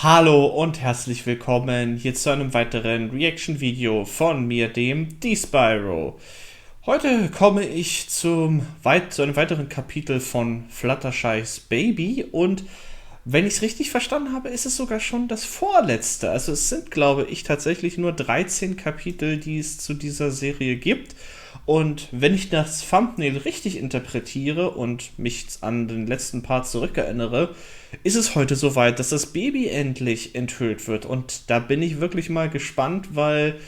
Hallo und herzlich willkommen hier zu einem weiteren Reaction-Video von mir, dem D-Spyro. Heute komme ich zu einem weiteren Kapitel von Fluttershys Baby und wenn ich es richtig verstanden habe, ist es sogar schon das vorletzte. Also es sind, glaube ich, tatsächlich nur 13 Kapitel, die es zu dieser Serie gibt. Und wenn ich das Thumbnail richtig interpretiere und mich an den letzten Part zurückerinnere, ist es heute soweit, dass das Baby endlich enthüllt wird. Und da bin ich wirklich mal gespannt, weil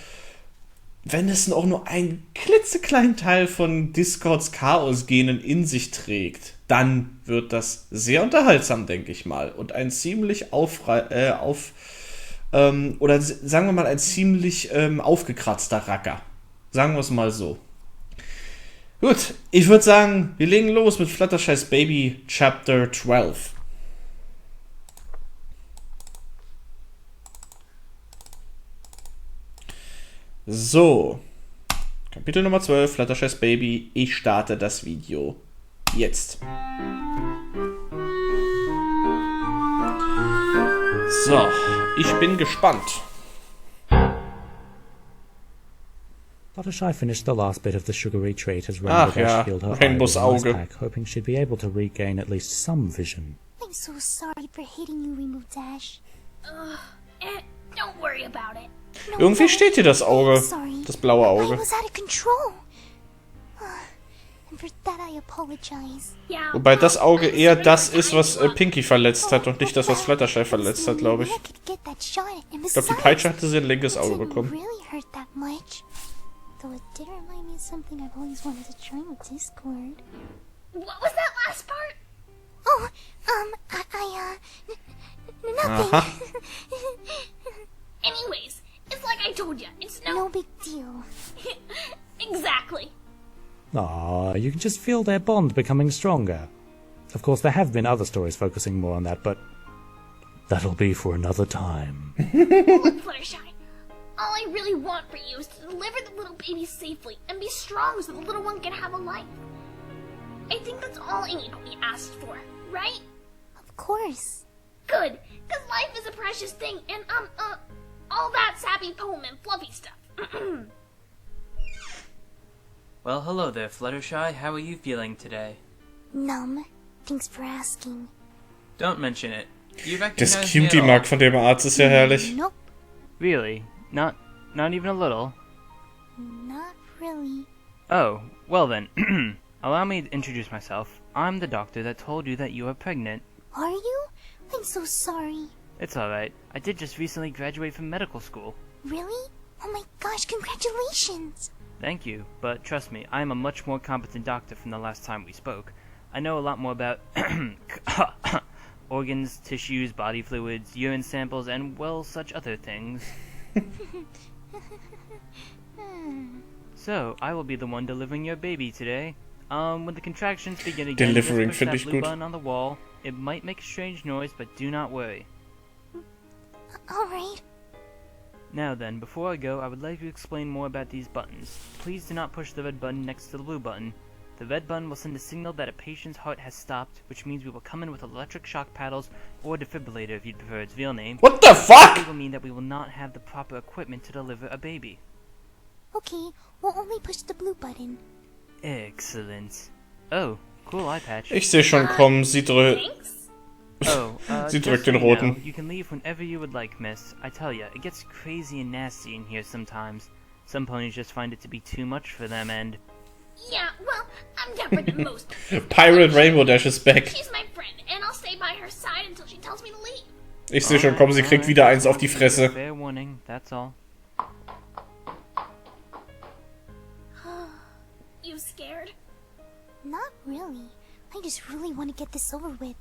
wenn es auch nur einen klitzekleinen Teil von Discords Chaos-Genen in sich trägt, dann wird das sehr unterhaltsam, denke ich mal. Und ein ziemlich oder sagen wir mal ein ziemlich aufgekratzter Racker. Sagen wir es mal so. Gut, ich würde sagen, wir legen los mit Fluttershys Baby Chapter 12. So, Kapitel Nummer 12, Fluttershys Baby. Ich starte das Video jetzt. So, ich bin gespannt. Fluttershy finished the last bit of the sugary treat as Rainbow healed her eye with an ice pack, hoping she'd be able to regain at least some vision. I'm so sorry for hitting you, Rainbow Dash. Don't worry about it. Irgendwie steht hier das Auge, das blaue Auge. I was out of control. And for that I apologize. Wobei das Auge eher das ist, was Pinky verletzt hat und nicht das, was Fluttershy verletzt hat, glaube ich. Ich glaube, die Peitsche hatte sie ein linkes Auge bekommen. Though it did remind me of something I've always wanted to try with Discord. What was that last part? Oh, nothing. Anyways, it's like I told you, it's no big deal. Exactly. Ah, you can just feel their bond becoming stronger. Of course, there have been other stories focusing more on that, but that'll be for another time. Look, Fluttershy, all I really want for you is to deliver the little baby safely and be strong so the little one can have a life. I think that's all anybody asked for, right? Of course. Good, because life is a precious thing, and, all that sappy poem and fluffy stuff. Well, hello there, Fluttershy. How are you feeling today? Numb. Thanks for asking. Don't mention it. You Das recognize me at all? Cutie-Mark von dem Arzt ist ja herrlich. Nope, Really? Not even a little? not really. Oh, well then. Allow me to introduce myself. I'm the doctor that told you that you are pregnant. Are you? I'm so sorry. It's alright. I did just recently graduate from medical school. Really? Oh my gosh, congratulations! Thank you, but trust me, I am a much more competent doctor from the last time we spoke. I know a lot more about organs, tissues, body fluids, urine samples, and, well, such other things. So, I will be the one delivering your baby today. When the contractions begin again, Delivering just push finde that ich blue gut. button on the wall. It might make a strange noise, but do not worry. Alright. Now then, before I go, I would like to explain more about these buttons. Please do not push the red button next to the blue button. The red button will send a signal that a patient's heart has stopped, which means we will come in with electric shock paddles, or defibrillator if you'd prefer its real name. What the fuck? It will mean that we will not have the proper equipment to deliver a baby. Okay, we'll only push the blue button. Excellent. Oh, cool eye patch. Ich sehe schon kommen, sie drückt. Thanks? Oh, Sie just drückt so den you know, roten. you can leave whenever you would like, miss. I tell ya, it gets crazy and nasty in here sometimes. Some ponies just find it to be too much for them, and... Yeah, well, I'm tougher than most. Pirate Rainbow Dash is back. She's my friend, and I'll stay by her side until she tells me to leave. Ich sehe schon kommen, sie kriegt wieder eins auf die Fresse. Fair warning, that's all. You scared? Not really. I just really want to get this over with.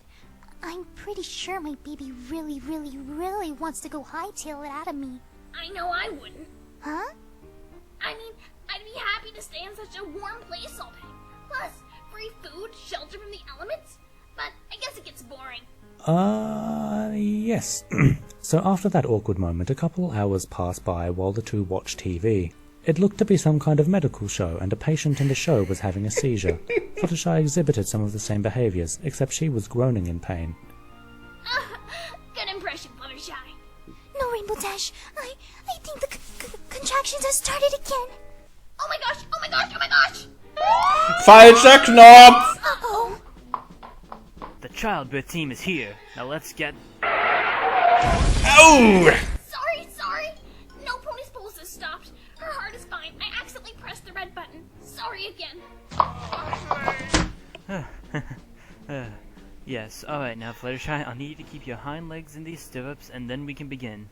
I'm pretty sure my baby really wants to go hightail it out of me. I know I wouldn't. Huh? I mean, I'd be happy to stay in such a warm place all day. Plus, free food, shelter from the elements. But I guess it gets boring. Yes. So after that awkward moment, a couple hours passed by while the two watched TV. It looked to be some kind of medical show, and a patient in the show was having a seizure. Fluttershy exhibited some of the same behaviours, except she was groaning in pain. Good impression. crashing, Fluttershy. No, Rainbow Dash. I think the contractions have started again. Oh my gosh, oh my gosh, oh my gosh! Falscher Knopf! Uh-oh. The childbirth team is here. Now let's get... Ow! Sorry. No pony's pulse has stopped. Her heart is fine. I accidentally pressed the red button. Sorry again. Yes, alright now Fluttershy, I'll need you to keep your hind legs in these stirrups and then we can begin.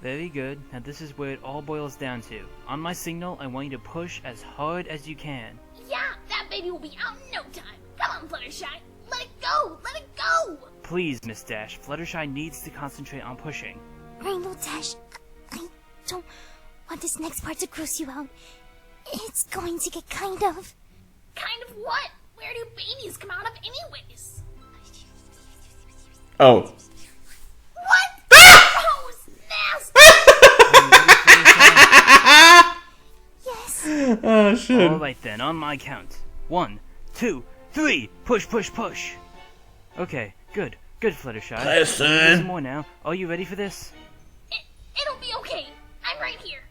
Very good. Now this is where it all boils down to. On my signal, I want you to push as hard as you can. Yeah, that baby will be out in no time. Come on, Fluttershy. Let it go! Let it go! Please, Miss Dash, Fluttershy needs to concentrate on pushing. Rainbow Dash, I don't want this next part to gross you out. It's going to get kind of... Kind of what? Where do babies come out of anyways? Oh. What? Gross! Nasty! Yes. Ah, schön. Alright then, on my count. 1, 2, 3! Push, push, push! Okay, good. Good, Fluttershy. Listen. Some more now. Are you ready for this? It'll be okay. I'm right here.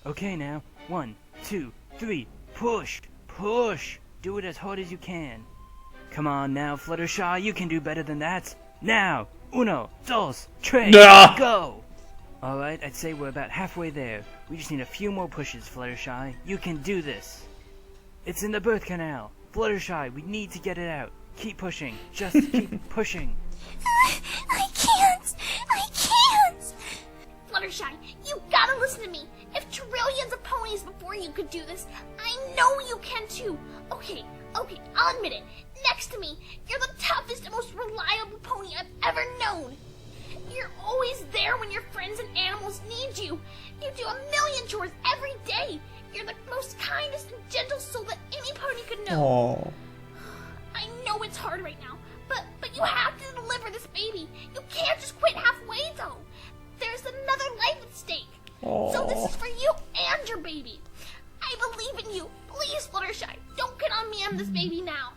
Okay now. 1, 2, 3. Push! Push! Do it as hard as you can. Come on now, Fluttershy, you can do better than that. Now! 1, 2, 3, Nah. go! Alright, I'd say we're about halfway there. We just need a few more pushes, Fluttershy. You can do this. It's in the birth canal. Fluttershy, we need to get it out. Keep pushing. Just keep pushing. I can't. Fluttershy, you gotta listen to me. If trillions of ponies before you could do this, I know you can too. Okay, I'll admit it. Next to me, you're the toughest and most reliable pony I've ever known. You're always there when your friends and animals need you. You do a million chores every day. You're the most kindest and gentle soul that any pony could know. Oh. I know it's hard right now, but you have to deliver this baby. You can't just quit halfway, though. There's another life at stake. So this is for you and your baby. I believe in you. Please, Fluttershy, don't get on me on this baby now.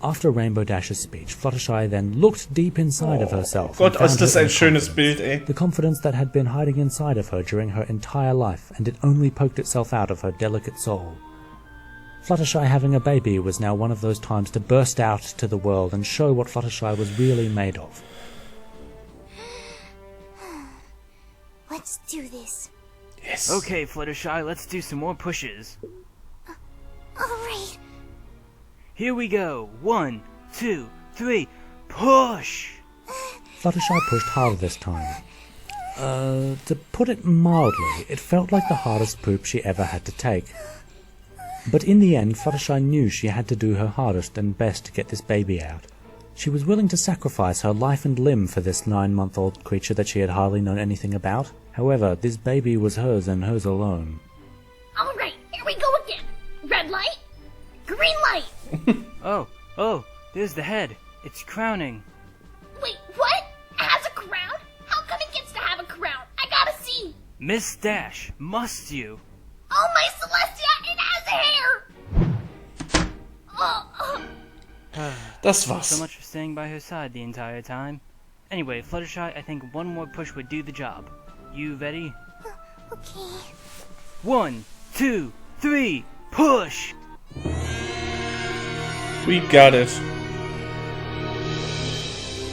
After Rainbow Dash's speech, Fluttershy then looked deep inside of herself. Gott, and found ist das her ein inner schönes confidence. Bild, ey. The confidence that had been hiding inside of her during her entire life, and it only poked itself out of her delicate soul. Fluttershy having a baby was now one of those times to burst out to the world and show what Fluttershy was really made of. Let's do this. Yes. Okay, Fluttershy, let's do some more pushes. Alright. Here we go. 1, 2, 3. Push! Fluttershy pushed harder this time. To put it mildly, it felt like the hardest poop she ever had to take. But in the end, Fluttershy knew she had to do her hardest and best to get this baby out. She was willing to sacrifice her life and limb for this 9-month-old creature that she had hardly known anything about. However, this baby was hers and hers alone. Alright, here we go again. Red light, green light. Oh, there's the head. It's crowning. Wait, what? It has a crown? How come it gets to have a crown? I gotta see. Miss Dash, must you? Oh, my Celestia, it has hair! Das So war's. much for staying by her side the entire time. Anyway, Fluttershy, I think one more push would do the job. You ready? Okay. 1, 2, 3, push! We got it.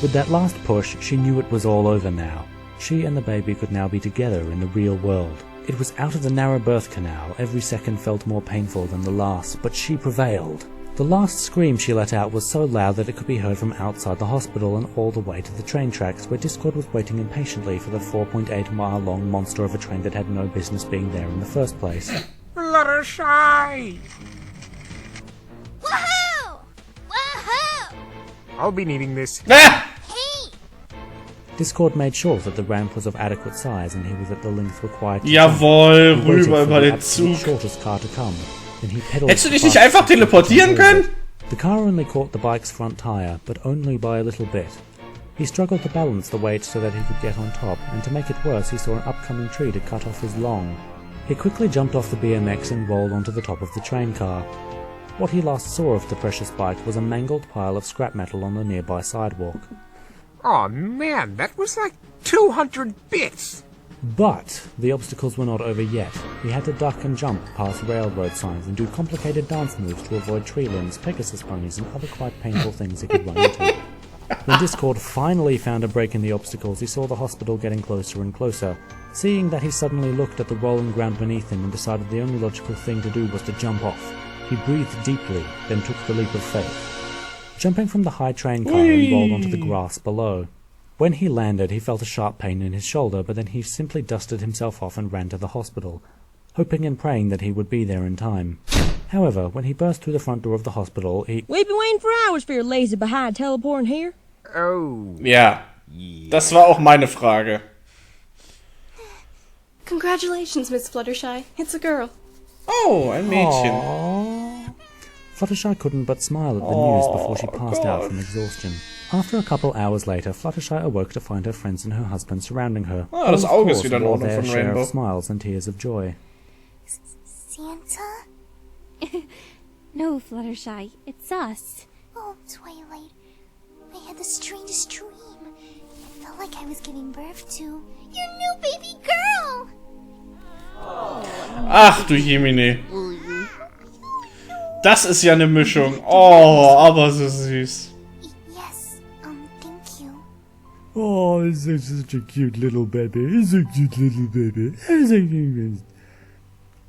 With that last push, she knew it was all over now. She and the baby could now be together in the real world. It was out of the narrow birth canal. Every second felt more painful than the last, but she prevailed. The last scream she let out was so loud that it could be heard from outside the hospital and all the way to the train tracks, where Discord was waiting impatiently for the 4.8-mile-long monster of a train that had no business being there in the first place. Fluttershy! Woohoo! Woohoo! I'll be needing this. Ah! Hey! Discord made sure that the ramp was of adequate size and he was at the length required to Jawohl, jump. He waited rüber for über the den absolute Zug. shortest car to come. Then he pedaled Hättest du dich the nicht fastest einfach teleportieren können? The car only caught the bike's front tire, but only by a little bit. He struggled to balance the weight so that he could get on top, and to make it worse he saw an upcoming tree to cut off his long. He quickly jumped off the BMX and rolled onto the top of the train car. What he last saw of the precious bike was a mangled pile of scrap metal on the nearby sidewalk. Aw, man, that was like 200 bits! But the obstacles were not over yet. He had to duck and jump past railroad signs and do complicated dance moves to avoid tree limbs, Pegasus ponies, and other quite painful things he could run into. When Discord finally found a break in the obstacles, he saw the hospital getting closer and closer. Seeing that, he suddenly looked at the rolling ground beneath him and decided the only logical thing to do was to jump off. He breathed deeply, then took the leap of faith. Jumping from the high train car and rolled onto the grass below. When he landed, he felt a sharp pain in his shoulder, but then he simply dusted himself off and ran to the hospital, hoping and praying that he would be there in time. However, when he burst through the front door of the hospital, We've been waiting for hours for your lazy behind teleporting here. Oh. Ja, das war auch meine Frage. Congratulations, Miss Fluttershy. It's a girl. Oh, ein Mädchen. Aww. Fluttershy couldn't but smile at the news before she passed out from exhaustion. After a couple hours later, Fluttershy awoke to find her friends and her husband surrounding her. Ah, das Who, of Auge ist course, wieder in wore Ordnung their von share Rainbow. of smiles and tears of joy. Santa? No, Fluttershy, it's us. Oh, Twilight. I had the strangest dream. It felt like I was giving birth to your new baby girl! Ach du Jemine. Das ist ja eine Mischung. Oh, aber so süß. Yes, thank you. Oh, it's such a cute little baby. It's a cute little baby.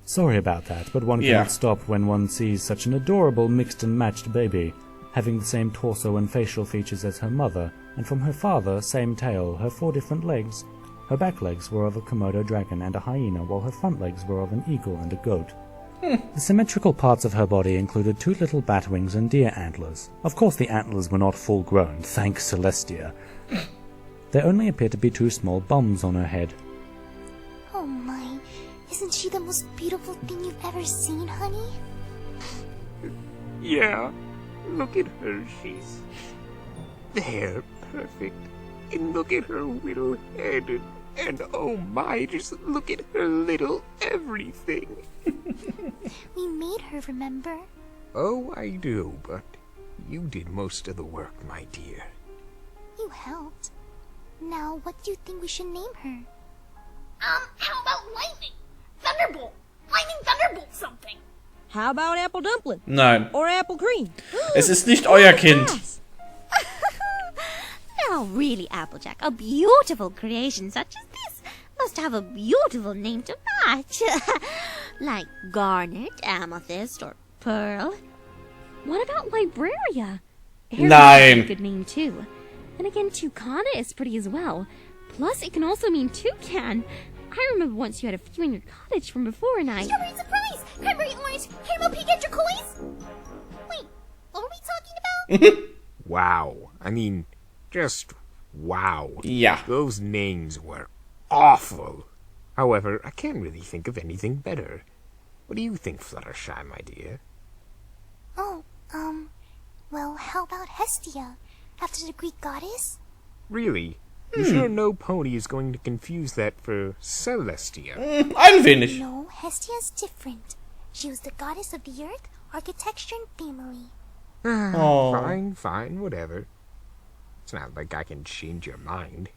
Sorry about that, but one cannot stop when one sees such an adorable mixed and matched baby, having the same torso and facial features as her mother, and from her father, same tail, her 4 different legs. Her back legs were of a Komodo dragon and a hyena, while her front legs were of an eagle and a goat. The symmetrical parts of her body included 2 little bat wings and deer antlers. Of course the antlers were not full grown, thank Celestia. There only appeared to be 2 small bumps on her head. Oh my, isn't she the most beautiful thing you've ever seen, honey? Yeah, look at her, she's... There, perfect. And look at her little head, and oh my, just look at her little everything. We made her, remember? Oh, I do, but you did most of the work, my dear. You helped. Now, what do you think we should name her? How about lightning? Thunderbolt! Lightning Thunderbolt something! How about apple dumpling? Nein. Or apple cream? Es ist nicht euer Kind. Now, really, Applejack, a beautiful creation such as this must have a beautiful name to match. Like garnet, amethyst, or pearl. What about Libraria? Nein. A good name too. And again, Toucana is pretty as well. Plus, it can also mean toucan. I remember once you had a few in your cottage from before, and I... Strawberry surprise! Cranberry orange! Caramel pea get your coins! Wait, what were we talking about? Wow. I mean, just wow. Ja. Those names were awful. However, I can't really think of anything better. What do you think, Fluttershy, my dear? Oh, well, how about Hestia? After the Greek goddess? Really? You sure no pony is going to confuse that for Celestia? Ein wenig. No, Hestia's different. She was the goddess of the earth, architecture, and family. Oh. Fine, whatever. It's not like I can change your mind.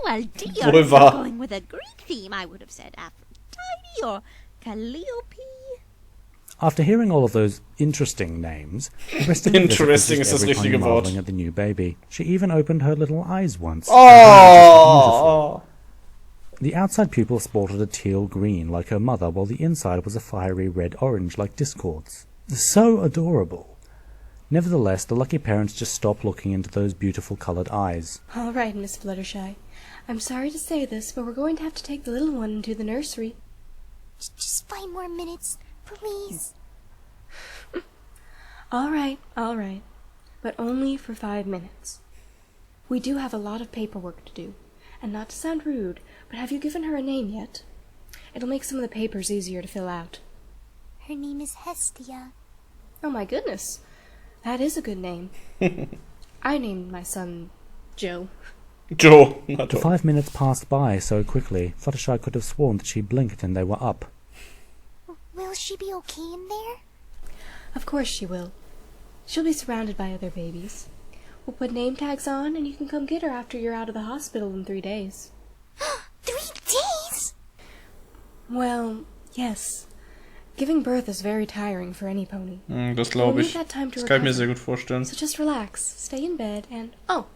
Well, dear, Wohl if you're wahr. going with a Greek theme, I would have said Aphrodite or Calliope. After hearing all of those interesting names, the rest of the visit was Interesting just ist das every richtige pony Wort. marveling at the new baby. She even opened her little eyes once. Oh. The outside pupil sported a teal green like her mother, while the inside was a fiery red-orange like Discord's. So adorable. Nevertheless, the lucky parents just stopped looking into those beautiful coloured eyes. All right, Miss Fluttershy. I'm sorry to say this, but we're going to have to take the little one into the nursery. Just 5 more minutes, please. All right. But only for 5 minutes. We do have a lot of paperwork to do. And not to sound rude, but have you given her a name yet? It'll make some of the papers easier to fill out. Her name is Hestia. Oh my goodness. That is a good name. I named my son Joe. Joe. Na The toll. 5 minutes passed by so quickly, Fluttershy could have sworn that she blinked and they were up. Will she be okay in there? Of course she will. She'll be surrounded by other babies. We'll put name tags on, and you can come get her after you're out of the hospital in 3 days. 3 days? Well, yes. Giving birth is very tiring for any pony. Das glaube ich. Das kann ich mir sehr gut vorstellen. So just relax, stay in bed, and... Oh!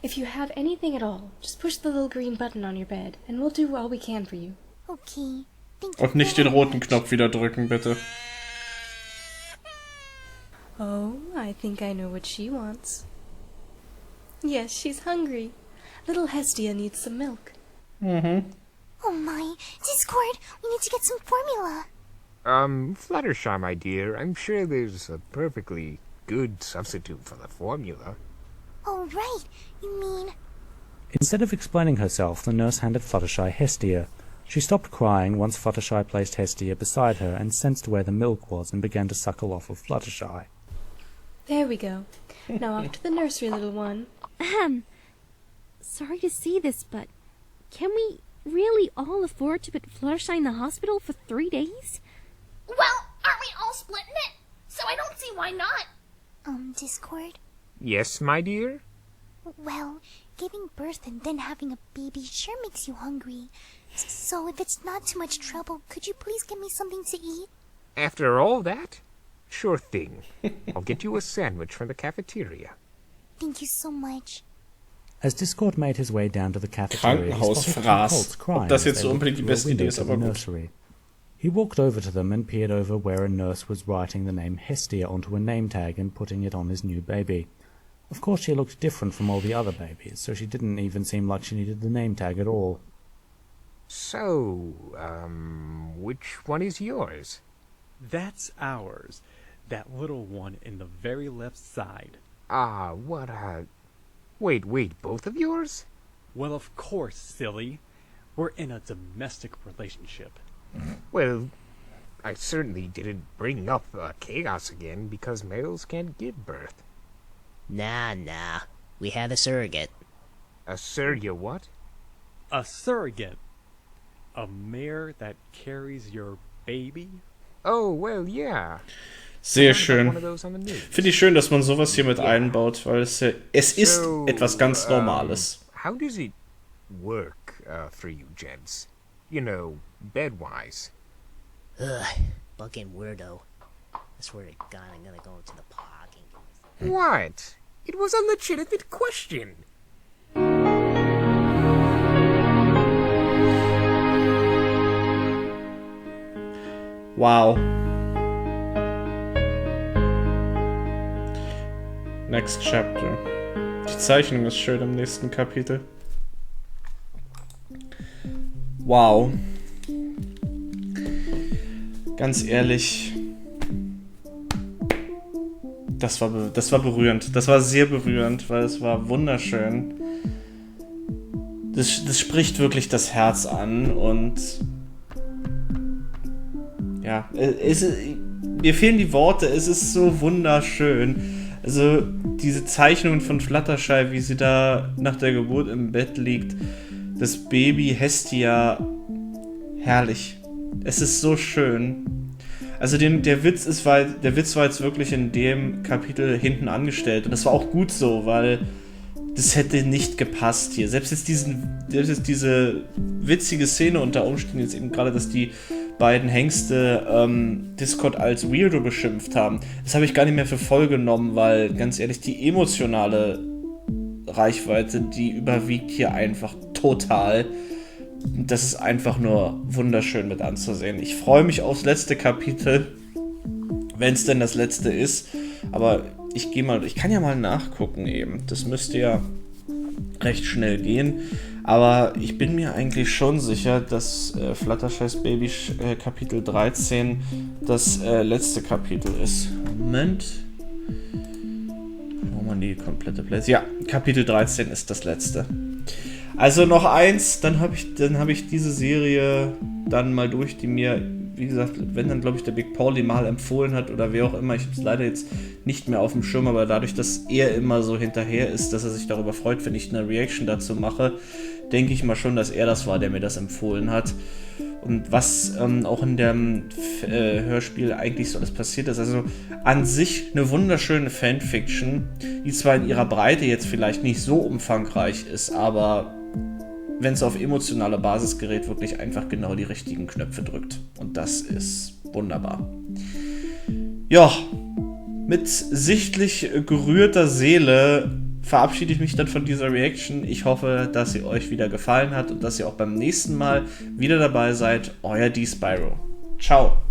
If you have anything at all, just push the little green button on your bed, and we'll do all we can for you. Okay. Thank you. Und nicht den roten Knopf wieder drücken, bitte. Oh, I think I know what she wants. Yes, she's hungry. Little Hestia needs some milk. Oh my, Discord, we need to get some formula. Fluttershy, my dear, I'm sure there's a perfectly good substitute for the formula. Oh, right. You mean... Instead of explaining herself, the nurse handed Fluttershy Hestia. She stopped crying once Fluttershy placed Hestia beside her and sensed where the milk was and began to suckle off of Fluttershy. There we go. Now off to the nursery, little one. Sorry to see this, but can we really all afford to put Fluttershy in the hospital for 3 days? Well, aren't we all splitting it? So I don't see why not. Discord? Yes, my dear? Well, giving birth and then having a baby sure makes you hungry. So if it's not too much trouble, could you please get me something to eat? After all that? Sure thing. I'll get you a sandwich from the cafeteria. Thank you so much. As Discord made his way down to the cafeteria, he spotted two Krankenhausfraß. colts crying Ob das as jetzt they so unbedingt looked die through a beste Idee window ist, to aber the gut. nursery. He walked over to them and peered over where a nurse was writing the name Hestia onto a name tag and putting it on his new baby. Of course she looked different from all the other babies, so she didn't even seem like she needed the name tag at all. So, which one is yours? That's ours. That little one in the very left side. Ah, what Wait, both of yours? Well, of course, silly. We're in a domestic relationship. Well, I certainly didn't bring up chaos again because males can't give birth. Nah. We had a surrogate. A surrogate what? A surrogate. A mare that carries your baby? Oh, well, yeah. Sehr schön. Finde ich schön, dass man sowas hier mit einbaut, weil es ist etwas ganz Normales. How does it work for you gents? You know, bed-wise. Ugh, fucking weirdo. I swear to God, I'm gonna go to the park and... What? It was a legitimate question. Wow. Next chapter. Die Zeichnung ist schön im nächsten Kapitel. Wow. Ganz ehrlich. Das war berührend. Das war sehr berührend, weil es war wunderschön. Das spricht wirklich das Herz an und ja, mir fehlen die Worte, es ist so wunderschön. Also diese Zeichnungen von Fluttershy, wie sie da nach der Geburt im Bett liegt, das Baby Hestia, herrlich. Es ist so schön. Also der Witz war jetzt wirklich in dem Kapitel hinten angestellt und das war auch gut so, weil das hätte nicht gepasst hier. Selbst jetzt diese witzige Szene unter Umständen jetzt eben gerade, dass die beiden Hengste Discord als Weirdo beschimpft haben. Das habe ich gar nicht mehr für voll genommen, weil ganz ehrlich, die emotionale Reichweite, die überwiegt hier einfach total. Das ist einfach nur wunderschön mit anzusehen. Ich freue mich aufs letzte Kapitel, wenn es denn das letzte ist. Aber ich kann ja mal nachgucken eben. Das müsste ja recht schnell gehen. Aber ich bin mir eigentlich schon sicher, dass Fluttershys Baby Kapitel 13 das letzte Kapitel ist. Moment. Schauen wir mal die komplette Place. Ja, Kapitel 13 ist das letzte. Also noch eins, dann hab ich diese Serie dann mal durch, die mir, wie gesagt, wenn dann glaube ich der Big Pauli mal empfohlen hat oder wer auch immer, ich habe es leider jetzt nicht mehr auf dem Schirm, aber dadurch, dass er immer so hinterher ist, dass er sich darüber freut, wenn ich eine Reaction dazu mache, denke ich mal schon, dass er das war, der mir das empfohlen hat. und was auch in dem Hörspiel eigentlich so alles passiert ist. Also an sich eine wunderschöne Fanfiction, die zwar in ihrer Breite jetzt vielleicht nicht so umfangreich ist, aber wenn es auf emotionaler Basis gerät, wirklich einfach genau die richtigen Knöpfe drückt. Und das ist wunderbar. Ja, mit sichtlich gerührter Seele verabschiede ich mich dann von dieser Reaction. Ich hoffe, dass sie euch wieder gefallen hat und dass ihr auch beim nächsten Mal wieder dabei seid. Euer D-Spyro. Ciao.